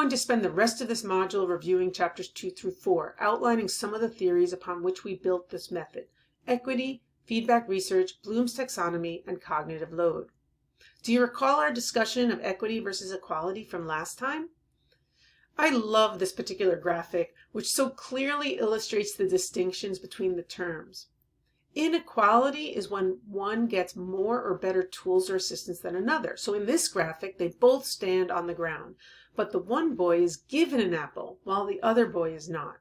going to spend the rest of this module reviewing chapters 2 through 4, outlining some of the theories upon which we built this method: equity, feedback research, Bloom's taxonomy, and cognitive load. Do you recall our discussion of equity versus equality from last time? I love this particular graphic, which so clearly illustrates the distinctions between the terms. Inequality is when one gets more or better tools or assistance than another. So in this graphic, they both stand on the ground, but the one boy is given an apple while the other boy is not.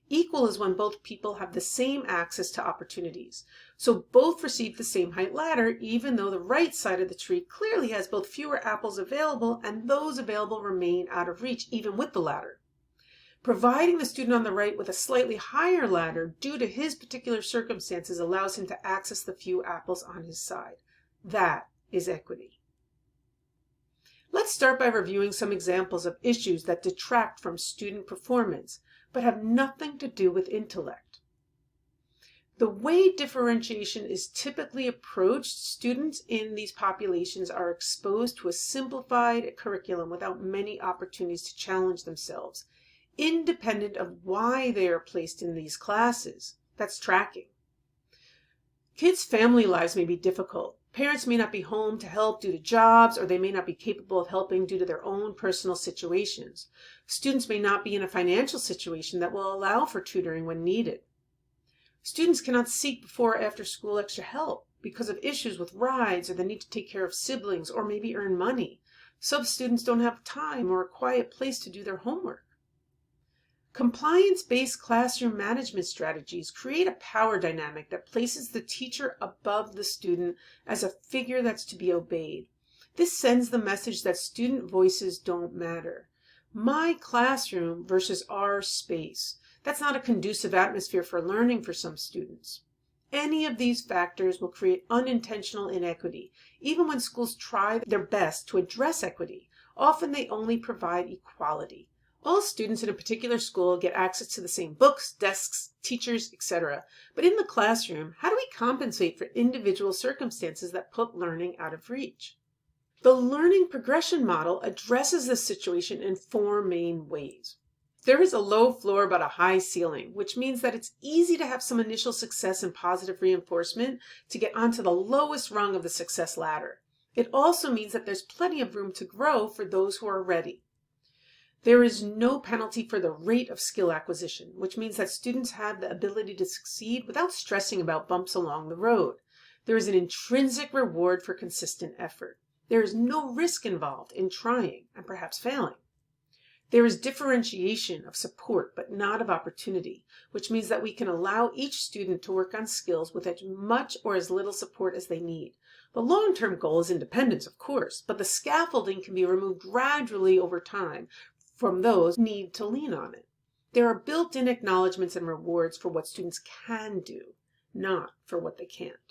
Equal is when both people have the same access to opportunities. So both receive the same height ladder, even though the right side of the tree clearly has both fewer apples available and those available remain out of reach even with the ladder. Providing the student on the right with a slightly higher ladder due to his particular circumstances allows him to access the few apples on his side. That is equity. Let's start by reviewing some examples of issues that detract from student performance, but have nothing to do with intellect. The way differentiation is typically approached, students in these populations are exposed to a simplified curriculum without many opportunities to challenge themselves, independent of why they are placed in these classes. That's tracking. Kids' family lives may be difficult. Parents may not be home to help due to jobs, or they may not be capable of helping due to their own personal situations. Students may not be in a financial situation that will allow for tutoring when needed. Students cannot seek before or after school extra help because of issues with rides or the need to take care of siblings or maybe earn money. Some students don't have time or a quiet place to do their homework. Compliance-based classroom management strategies create a power dynamic that places the teacher above the student as a figure that's to be obeyed. This sends the message that student voices don't matter. My classroom versus our space. That's not a conducive atmosphere for learning for some students. Any of these factors will create unintentional inequity. Even when schools try their best to address equity, often they only provide equality. All students in a particular school get access to the same books, desks, teachers, etc. But in the classroom, how do we compensate for individual circumstances that put learning out of reach? The learning progression model addresses this situation in 4 main ways. There is a low floor but a high ceiling, which means that it's easy to have some initial success and positive reinforcement to get onto the lowest rung of the success ladder. It also means that there's plenty of room to grow for those who are ready. There is no penalty for the rate of skill acquisition, which means that students have the ability to succeed without stressing about bumps along the road. There is an intrinsic reward for consistent effort. There is no risk involved in trying and perhaps failing. There is differentiation of support, but not of opportunity, which means that we can allow each student to work on skills with as much or as little support as they need. The long-term goal is independence, of course, but the scaffolding can be removed gradually over time from those who need to lean on it. There are built-in acknowledgments and rewards for what students can do, not for what they can't.